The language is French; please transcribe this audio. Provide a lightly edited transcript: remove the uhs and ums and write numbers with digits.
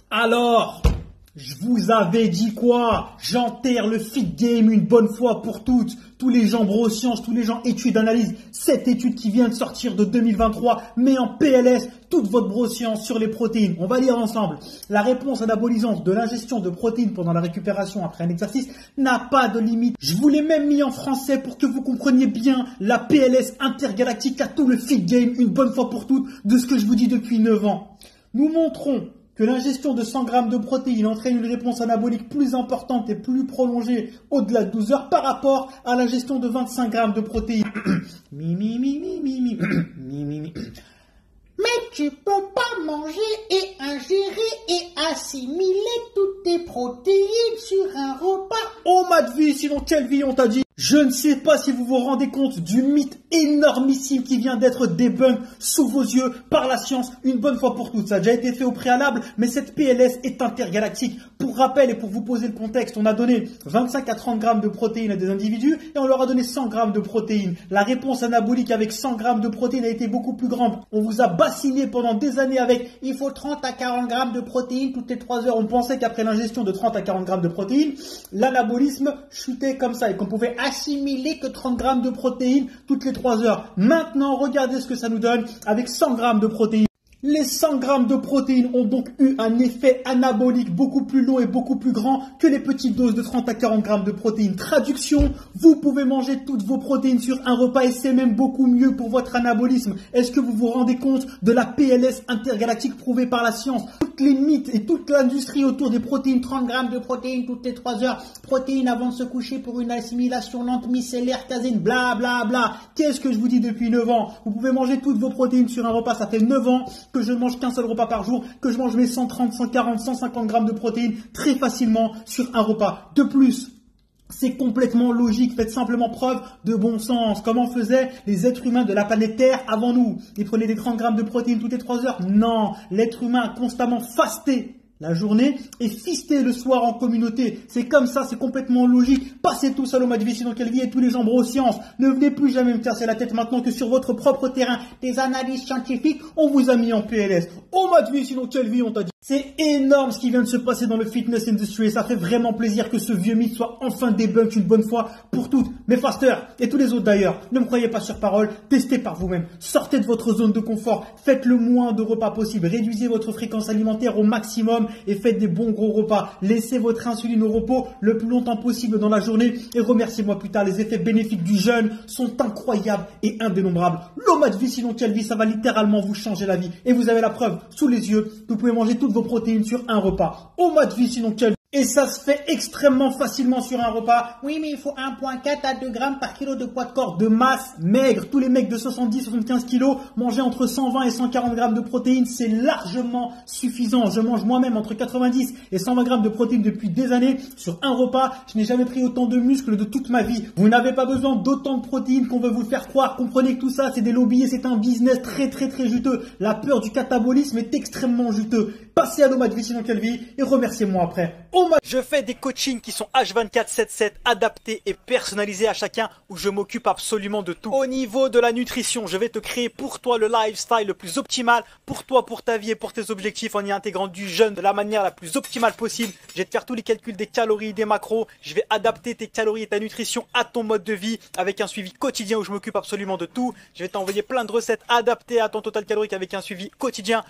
Alors, je vous avais dit quoi? J'enterre le fit game une bonne fois pour toutes. Tous les gens brosciences, tous les gens études, analyse. Cette étude qui vient de sortir de 2023 met en PLS toute votre broscience sur les protéines. On va lire ensemble. La réponse anabolisante de l'ingestion de protéines pendant la récupération après un exercice n'a pas de limite. Je vous l'ai même mis en français pour que vous compreniez bien la PLS intergalactique à tout le fit game une bonne fois pour toutes de ce que je vous dis depuis 9 ans. Nous montrons que l'ingestion de 100 grammes de protéines entraîne une réponse anabolique plus importante et plus prolongée au-delà de 12 heures par rapport à l'ingestion de 25 grammes de protéines. Mais tu peux pas manger et ingérer et assimiler toutes tes protéines sur un repas. Oh ma vie, sinon quelle vie on t'a dit? Je ne sais pas si vous vous rendez compte du mythe énormissime qui vient d'être débunk sous vos yeux par la science une bonne fois pour toutes. Ça a déjà été fait au préalable, mais cette PLS est intergalactique. Pour rappel et pour vous poser le contexte, on a donné 25 à 30 grammes de protéines à des individus et on leur a donné 100 grammes de protéines. La réponse anabolique avec 100 grammes de protéines a été beaucoup plus grande. On vous a bassiné pendant des années avec il faut 30 à 40 grammes de protéines toutes les 3 heures. on pensait qu'après l'ingestion de 30 à 40 grammes de protéines, l'anabolisme chutait comme ça et qu'on pouvait assimiler que 30 grammes de protéines toutes les 3 heures. Maintenant, regardez ce que ça nous donne avec 100 grammes de protéines. Les 100 grammes de protéines ont donc eu un effet anabolique beaucoup plus long et beaucoup plus grand que les petites doses de 30 à 40 grammes de protéines. Traduction, vous pouvez manger toutes vos protéines sur un repas et c'est même beaucoup mieux pour votre anabolisme. Est-ce que vous vous rendez compte de la PLS intergalactique prouvée par la science? Toutes les mythes et toute l'industrie autour des protéines, 30 grammes de protéines toutes les 3 heures, protéines avant de se coucher pour une assimilation lente, micellaire, caséine, bla bla bla. Qu'est-ce que je vous dis depuis 9 ans? Vous pouvez manger toutes vos protéines sur un repas, ça fait 9 ans que je ne mange qu'un seul repas par jour, que je mange mes 130, 140, 150 grammes de protéines très facilement sur un repas. De plus, c'est complètement logique, faites simplement preuve de bon sens. Comment faisaient les êtres humains de la planète Terre avant nous? Ils prenaient des 30 grammes de protéines toutes les 3 heures? Non, l'être humain a constamment fasté la journée et fisté le soir en communauté. C'est comme ça, c'est complètement logique. Passez tous à l'Oma de Vichy dans quelle vie et tous les gens brosciences. Ne venez plus jamais me casser la tête maintenant que sur votre propre terrain des analyses scientifiques, on vous a mis en PLS. Oma de Vichy dans quelle vie on t'a dit? C'est énorme ce qui vient de se passer dans le fitness industry et ça fait vraiment plaisir que ce vieux mythe soit enfin débunk une bonne fois pour toutes. Mes fasters et tous les autres d'ailleurs, ne me croyez pas sur parole, testez par vous-même. Sortez de votre zone de confort, faites le moins de repas possible, réduisez votre fréquence alimentaire au maximum et faites des bons gros repas. Laissez votre insuline au repos le plus longtemps possible dans la journée et remerciez-moi plus tard. Les effets bénéfiques du jeûne sont incroyables et indénombrables. L'Oma de vie, sinon quelle vie, ça va littéralement vous changer la vie. Et vous avez la preuve sous les yeux. Vous pouvez manger toutes vos protéines sur un repas. Oma de vie, sinon quelle vie. Et ça se fait extrêmement facilement sur un repas. Oui, mais il faut 1,4 à 2 grammes par kilo de poids de corps. De masse maigre. Tous les mecs de 70-75 kilos mangent entre 120 et 140 grammes de protéines. C'est largement suffisant. Je mange moi-même entre 90 et 120 grammes de protéines depuis des années. Sur un repas, je n'ai jamais pris autant de muscles de toute ma vie. Vous n'avez pas besoin d'autant de protéines qu'on veut vous le faire croire. Comprenez que tout ça, c'est des lobbies et c'est un business très juteux. La peur du catabolisme est extrêmement juteux. Passez à l'Oma de Vichy dans quelle vie et remerciez-moi après. Je fais des coachings qui sont H24/7/7 adaptés et personnalisés à chacun où je m'occupe absolument de tout. Au niveau de la nutrition, je vais te créer pour toi le lifestyle le plus optimal pour toi, pour ta vie et pour tes objectifs en y intégrant du jeûne de la manière la plus optimale possible. Je vais te faire tous les calculs des calories, des macros. Je vais adapter tes calories et ta nutrition à ton mode de vie avec un suivi quotidien où je m'occupe absolument de tout. Je vais t'envoyer plein de recettes adaptées à ton total calorique avec un suivi quotidien.